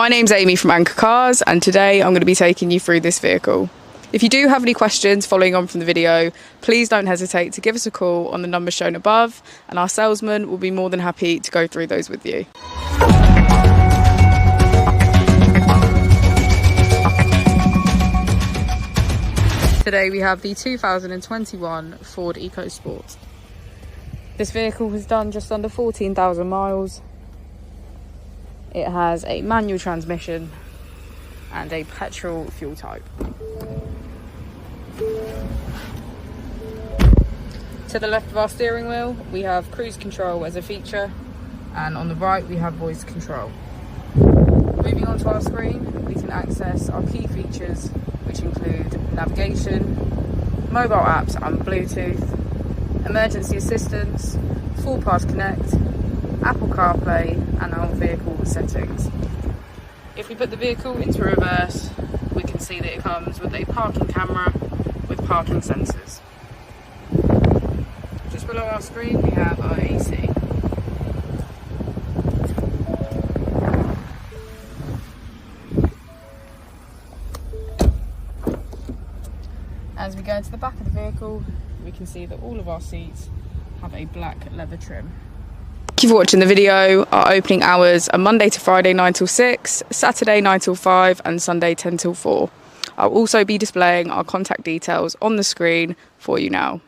My name's Amy from Anchor Cars, and today I'm going to be taking you through this vehicle. If you do have any questions following on from the video, please don't hesitate to give us a call on the number shown above, and our salesman will be more than happy to go through those with you. Today we have the 2021 Ford Ecosport. This vehicle has done just under 14,000 miles. It has a manual transmission and a petrol fuel type. To the left of our steering wheel, we have cruise control as a feature, and on the right we have voice control. Moving on to our screen, we can access our key features, which include navigation, mobile apps and Bluetooth, emergency assistance, full pass connect, Apple CarPlay and our vehicle settings. If we put the vehicle into reverse, we can see that it comes with a parking camera with parking sensors. Just below our screen we have our AC. As we go into the back of the vehicle, we can see that all of our seats have a black leather trim. Thank you for watching the video. Our opening hours are Monday to Friday 9 till 6, Saturday 9 till 5 and Sunday 10 till 4. I'll also be displaying our contact details on the screen for you now.